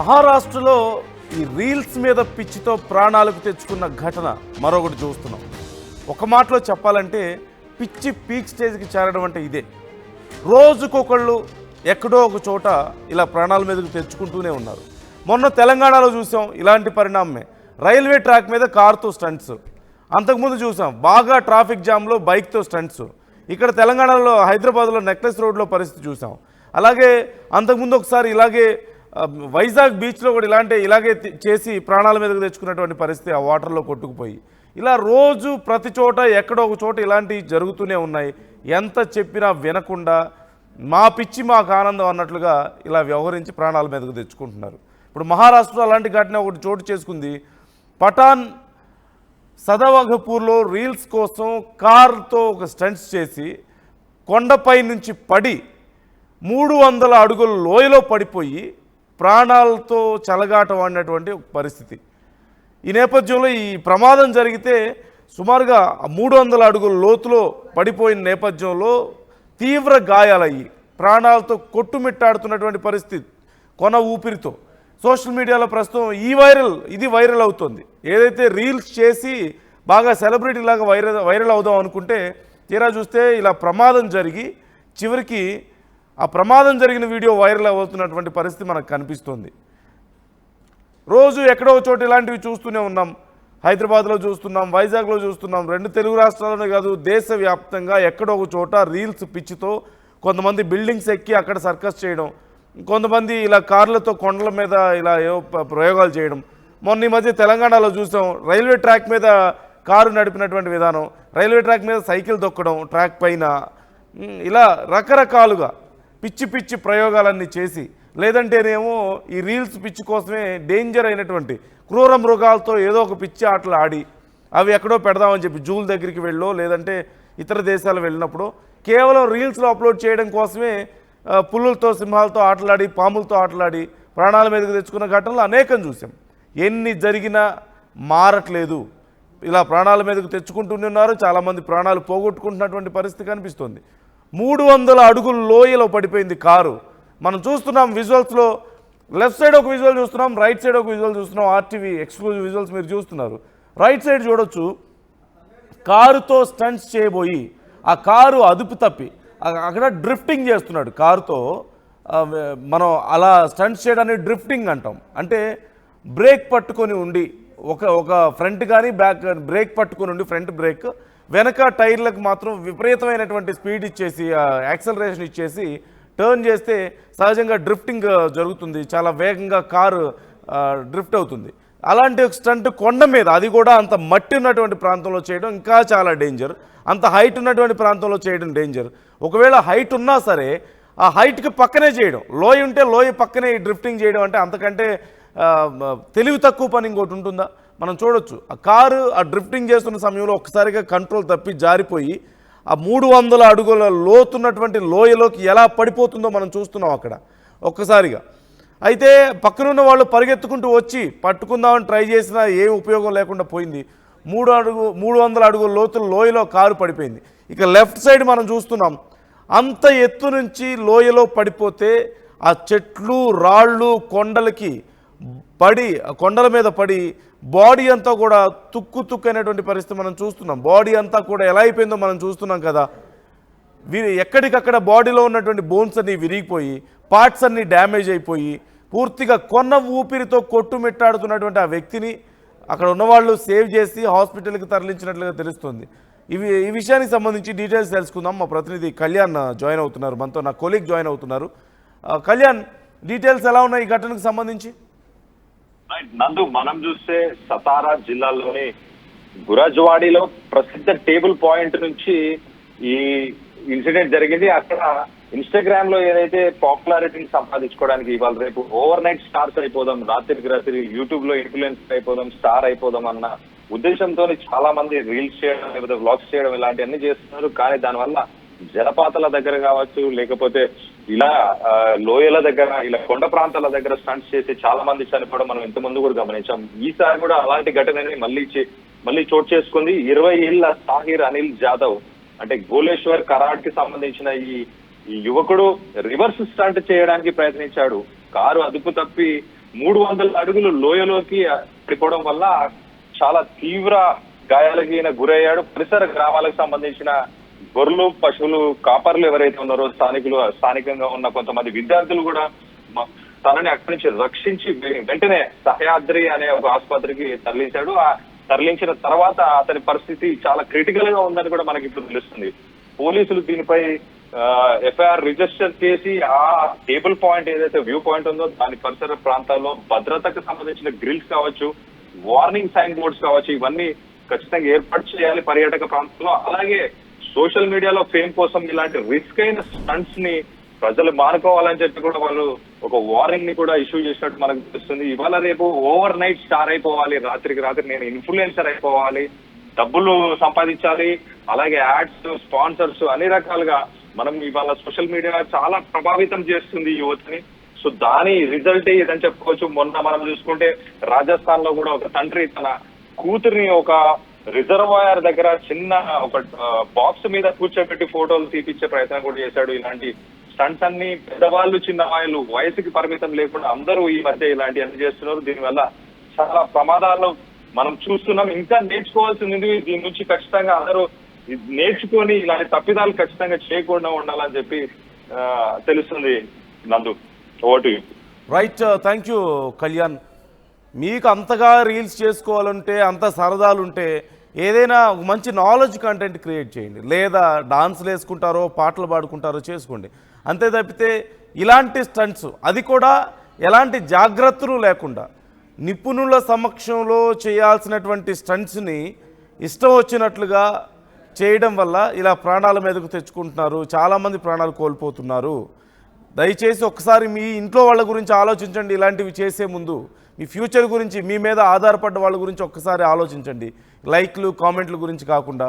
మహారాష్ట్రలో ఈ రీల్స్ మీద పిచ్చితో ప్రాణాలకు తెచ్చుకున్న ఘటన మరొకటి చూస్తున్నాం. ఒక మాటలో చెప్పాలంటే పిచ్చి పీక్ స్టేజ్కి చేరడం అంటే ఇదే. రోజుకొకళ్ళు ఎక్కడో ఒక చోట ఇలా ప్రాణాల మీదకు తెచ్చుకుంటూనే ఉన్నారు. మొన్న తెలంగాణలో చూసాం ఇలాంటి పరిణామమే. రైల్వే ట్రాక్ మీద కారుతో స్టంట్స్. అంతకుముందు చూసాం బాగా ట్రాఫిక్ జామ్లో బైక్తో స్టంట్స్. ఇక్కడ తెలంగాణలో హైదరాబాద్లో నెక్లెస్ రోడ్లో పరిస్థితి చూసాం. అలాగే అంతకుముందు ఒకసారి ఇలాగే వైజాగ్ బీచ్లో కూడా ఇలాగే చేసి ప్రాణాల మీదకు తెచ్చుకున్నటువంటి పరిస్థితి, ఆ వాటర్లో కొట్టుకుపోయి. ఇలా రోజు ప్రతి చోట ఎక్కడో ఒక చోట ఇలాంటివి జరుగుతూనే ఉన్నాయి. ఎంత చెప్పినా వినకుండా మా పిచ్చి మాకు ఆనందం అన్నట్లుగా ఇలా వ్యవహరించి ప్రాణాల మీదకు తెచ్చుకుంటున్నారు. ఇప్పుడు మహారాష్ట్రలో అలాంటి ఘటన ఒకటి చోటు చేసుకుంది. పఠాన్ సదావఘపూర్లో రీల్స్ కోసం కారుతో ఒక స్టంట్స్ చేసి కొండపై నుంచి పడి 300 అడుగుల లోయలో పడిపోయి ప్రాణాలతో చెలగాటం ఆడినటువంటి ఒక పరిస్థితి. ఈ నేపథ్యంలో ఈ ప్రమాదం జరిగితే సుమారుగా 300 అడుగుల లోతులో పడిపోయిన నేపథ్యంలో తీవ్ర గాయాలయ్యి ప్రాణాలతో కొట్టుమిట్టాడుతున్నటువంటి పరిస్థితి కొన ఊపిరితో. సోషల్ మీడియాలో ప్రస్తుతం ఇది వైరల్ అవుతుంది. ఏదైతే రీల్స్ చేసి బాగా సెలబ్రిటీ లాగా వైరల్ అవుదాం అనుకుంటే తీరా చూస్తే ఇలా ప్రమాదం జరిగి చివరికి ఆ ప్రమాదం జరిగిన వీడియో వైరల్ అవుతున్నటువంటి పరిస్థితి మనకు కనిపిస్తుంది. రోజు ఎక్కడో చోట ఇలాంటివి చూస్తూనే ఉన్నాం. హైదరాబాద్లో చూస్తున్నాం, వైజాగ్లో చూస్తున్నాం. 2 తెలుగు రాష్ట్రాల్లోనే కాదు దేశవ్యాప్తంగా ఎక్కడో ఒక చోట రీల్స్ పిచ్చితో కొంతమంది బిల్డింగ్స్ ఎక్కి అక్కడ సర్కస్ చేయడం, కొంతమంది ఇలా కార్లతో కొండల మీద ఇలా ఏవో ప్రయోగాలు చేయడం. మొన్న ఈ మధ్య తెలంగాణలో చూసాం రైల్వే ట్రాక్ మీద కారు నడిపినటువంటి విధానం, రైల్వే ట్రాక్ మీద సైకిల్ తొక్కడం ట్రాక్ పైన, ఇలా రకరకాలుగా పిచ్చి పిచ్చి ప్రయోగాలన్నీ చేసి, లేదంటేనేమో ఈ రీల్స్ పిచ్చి కోసమే డేంజర్ అయినటువంటి క్రూర మృగాలతో ఏదో ఒక పిచ్చి ఆటలు ఆడి అవి ఎక్కడో పెడదామని చెప్పి జూల దగ్గరికి వెళ్ళో లేదంటే ఇతర దేశాలు వెళ్ళినప్పుడు కేవలం రీల్స్లో అప్లోడ్ చేయడం కోసమే పులులతో సింహాలతో ఆటలాడి పాములతో ఆటలాడి ప్రాణాల మీదకి తెచ్చుకున్న ఘటనలు అనేకం చూసాం. ఎన్ని జరిగినా మారట్లేదు. ఇలా ప్రాణాల మీదకు తెచ్చుకుంటూనే ఉన్నారు. చాలామంది ప్రాణాలు పోగొట్టుకుంటున్నటువంటి పరిస్థితి కనిపిస్తుంది. 300 అడుగుల లోయలో పడిపోయింది కారు. మనం చూస్తున్నాం విజువల్స్లో. లెఫ్ట్ సైడ్ ఒక విజువల్ చూస్తున్నాం, రైట్ సైడ్ ఒక విజువల్ చూస్తున్నాం. ఆర్టీవీ ఎక్స్క్లూజివ్ విజువల్స్ మీరు చూస్తున్నారు. రైట్ సైడ్ చూడొచ్చు, కారుతో స్టంట్స్ చేయబోయి ఆ కారు అదుపు తప్పి అక్కడ డ్రిఫ్టింగ్ చేస్తున్నాడు కారుతో. మనం అలా స్టంట్స్ చేయడాన్ని డ్రిఫ్టింగ్ అంటాం. అంటే బ్రేక్ పట్టుకొని ఉండి ఒక ఫ్రంట్ కానీ బ్యాక్ బ్రేక్ పట్టుకొని ఉండి ఫ్రంట్ బ్రేక్, వెనక టైర్లకు మాత్రం విపరీతమైనటువంటి స్పీడ్ ఇచ్చేసి యాక్సలరేషన్ ఇచ్చేసి టర్న్ చేస్తే సహజంగా డ్రిఫ్టింగ్ జరుగుతుంది. చాలా వేగంగా కారు డ్రిఫ్ట్ అవుతుంది. అలాంటి ఒక స్టంట్ కొండ మీద, అది కూడా అంత మట్టి ఉన్నటువంటి ప్రాంతంలో చేయడం ఇంకా చాలా డేంజర్. అంత హైట్ ఉన్నటువంటి ప్రాంతంలో చేయడం డేంజర్. ఒకవేళ హైట్ ఉన్నా సరే ఆ హైట్కి పక్కనే చేయడం, లోయ ఉంటే లోయ పక్కనే డ్రిఫ్టింగ్ చేయడం అంటే అంతకంటే తెలివి తక్కువ పని ఇంకోటి ఉంటుందా? మనం చూడొచ్చు ఆ కారు ఆ డ్రిఫ్టింగ్ చేస్తున్న సమయంలో ఒక్కసారిగా కంట్రోల్ తప్పి జారిపోయి ఆ 300 అడుగుల లోతున్నటువంటి లోయలోకి ఎలా పడిపోతుందో మనం చూస్తున్నాం అక్కడ ఒక్కసారిగా. అయితే పక్కనున్న వాళ్ళు పరిగెత్తుకుంటూ వచ్చి పట్టుకుందామని ట్రై చేసినా ఏం ఉపయోగం లేకుండా పోయింది. 300 అడుగుల లోతుల లోయలో కారు పడిపోయింది. ఇక లెఫ్ట్ సైడ్ మనం చూస్తున్నాం, అంత ఎత్తు నుంచి లోయలో పడిపోతే ఆ చెట్లు రాళ్ళు కొండలకి పడి, కొండల మీద పడి బాడీ అంతా కూడా తుక్కు అయినటువంటి పరిస్థితి మనం చూస్తున్నాం. బాడీ అంతా కూడా ఎలా అయిపోయిందో మనం చూస్తున్నాం కదా. ఎక్కడికక్కడ బాడీలో ఉన్నటువంటి బోన్స్ అన్నీ విరిగిపోయి, పార్ట్స్ అన్నీ డ్యామేజ్ అయిపోయి, పూర్తిగా కొన్న ఊపిరితో కొట్టుమిట్టాడుతున్నటువంటి ఆ వ్యక్తిని అక్కడ ఉన్నవాళ్ళు సేవ్ చేసి హాస్పిటల్కి తరలించినట్లుగా తెలుస్తుంది. ఈ విషయానికి సంబంధించి డీటెయిల్స్ తెలుసుకుందాం. మా ప్రతినిధి కళ్యాణ్ జాయిన్ అవుతున్నారు, మనతో నా కొలీగ్ జాయిన్ అవుతున్నారు. కళ్యాణ్, డీటెయిల్స్ ఎలా ఉన్నాయి ఈ ఘటనకు సంబంధించి? నందు, మనం చూస్తే సతారా జిల్లాలోని గురజ్వాడిలో ప్రసిద్ధ టేబుల్ పాయింట్ నుంచి ఈ ఇన్సిడెంట్ జరిగింది. అక్కడ ఇన్స్టాగ్రామ్ లో ఏదైతే పాపులారిటీని సంపాదించుకోవడానికి ఇవాళ రేపు ఓవర్ నైట్ స్టార్స్ అయిపోదాం, రాత్రికి రాత్రి యూట్యూబ్ లో ఇన్ఫ్లుయెన్స్ అయిపోదాం, స్టార్ అయిపోదాం అన్న ఉద్దేశంతో చాలా మంది రీల్స్ చేయడం లేకపోతే వ్లాగ్స్ చేయడం ఇలాంటివన్నీ చేస్తున్నారు. కానీ దానివల్ల జలపాతాల దగ్గర కావచ్చు, లేకపోతే ఇలా లోయల దగ్గర, ఇలా కొండ ప్రాంతాల దగ్గర స్టంట్స్ చేసి చాలా మంది చనిపోవడం మనం ఇంత ముందు కూడా గమనించాం. ఈసారి కూడా అలాంటి ఘటనని మళ్ళీ చోటు చేసుకుంది. 20 ఏళ్ల సాహిర్ అనిల్ జాదవ్, అంటే గోలేశ్వర్ కరాడ్ కి సంబంధించిన ఈ యువకుడు రివర్స్ స్టంట్ చేయడానికి ప్రయత్నించాడు. కారు అదుపు తప్పి 300 అడుగులు లోయలోకి పడిపోవడం వల్ల చాలా తీవ్ర గాయాలకి గురయ్యాడు. పరిసర గ్రామాలకు సంబంధించిన గొర్రెలు, పశువులు, కాపర్లు ఎవరైతే ఉన్నారో స్థానికంగా ఉన్న కొంతమంది విద్యార్థులు కూడా తనని అక్కడి నుంచి రక్షించి వెంటనే సహ్యాద్రి అనే ఒక ఆసుపత్రికి తరలించాడు. ఆ తరలించిన తర్వాత అతని పరిస్థితి చాలా క్రిటికల్ గా ఉందని కూడా మనకి ఇప్పుడు తెలుస్తుంది. పోలీసులు దీనిపై ఎఫ్ఐఆర్ రిజిస్టర్ చేసి ఆ టేబుల్ పాయింట్ ఏదైతే వ్యూ పాయింట్ ఉందో దాని పరిసర ప్రాంతాల్లో భద్రతకు సంబంధించిన గ్రిల్స్ కావచ్చు, వార్నింగ్ సైన్ బోర్డ్స్ కావచ్చు, ఇవన్నీ ఖచ్చితంగా ఏర్పాటు చేయాలి పర్యాటక ప్రాంతంలో. అలాగే సోషల్ మీడియాలో ఫేమ్ కోసం ఇలాంటి రిస్క్ అయిన స్టంట్స్ ని ప్రజలు మానుకోవాలని చెప్పి కూడా వాళ్ళు ఒక వార్నింగ్ ని కూడా ఇష్యూ చేసినట్టు మనకు తెలుస్తుంది. ఇవాళ రేపు ఓవర్ నైట్ స్టార్ అయిపోవాలి, రాత్రికి రాత్రి నేను ఇన్ఫ్లుయెన్సర్ అయిపోవాలి, డబ్బులు సంపాదించాలి, అలాగే యాడ్స్, స్పాన్సర్స్ అన్ని రకాలుగా మనం ఇవాళ సోషల్ మీడియా చాలా ప్రభావితం చేస్తుంది యువతని. సో దాని రిజల్ట్ ఇదని చెప్పుకోవచ్చు. మొన్న మనం చూసుకుంటే రాజస్థాన్ లో కూడా ఒక తండ్రి తన కూతురిని ఒక రిజర్వాయర్ దగ్గర చిన్న ఒక బాక్స్ మీద కూర్చోబెట్టి ఫోటోలు తీపిచ్చే ప్రయత్నం కూడా చేశాడు. ఇలాంటి స్టంట్స్ అన్ని పెద్దవాళ్ళు, చిన్న వాళ్ళు, వయసుకి పరిమితం లేకుండా అందరూ ఈ మధ్య ఇలాంటి అన్ని చేస్తున్నారు. దీనివల్ల చాలా ప్రమాదాలు మనం చూస్తున్నాం. ఇంకా నేర్చుకోవాల్సింది దీని నుంచి ఖచ్చితంగా అందరూ నేర్చుకొని ఇలాంటి తప్పిదాలు ఖచ్చితంగా చేయకుండా ఉండాలని చెప్పి తెలుస్తుంది. నందు, vote right, thank you Kalyan. మీకు అంతగా రీల్స్ చేసుకోవాలంటే, అంత సరదాలు ఉంటే ఏదైనా మంచి నాలెడ్జ్ కంటెంట్ క్రియేట్ చేయండి, లేదా డాన్స్లు వేసుకుంటారో పాటలు పాడుకుంటారో చేసుకోండి. అంతే తప్పితే ఇలాంటి స్టంట్స్, అది కూడా ఎలాంటి జాగ్రత్తలు లేకుండా నిపుణుల సమక్షంలో చేయాల్సినటువంటి స్టంట్స్ని ఇష్టం వచ్చినట్లుగా చేయడం వల్ల ఇలా ప్రాణాల మీదకు తెచ్చుకుంటున్నారు, చాలామంది ప్రాణాలు కోల్పోతున్నారు. దయచేసి ఒక్కసారి మీ ఇంట్లో వాళ్ళ గురించి ఆలోచించండి. ఇలాంటివి చేసే ముందు మీ ఫ్యూచర్ గురించి, మీ మీద ఆధారపడ్డ వాళ్ళ గురించి ఒక్కసారి ఆలోచించండి. లైక్లు, కామెంట్ల గురించి కాకుండా.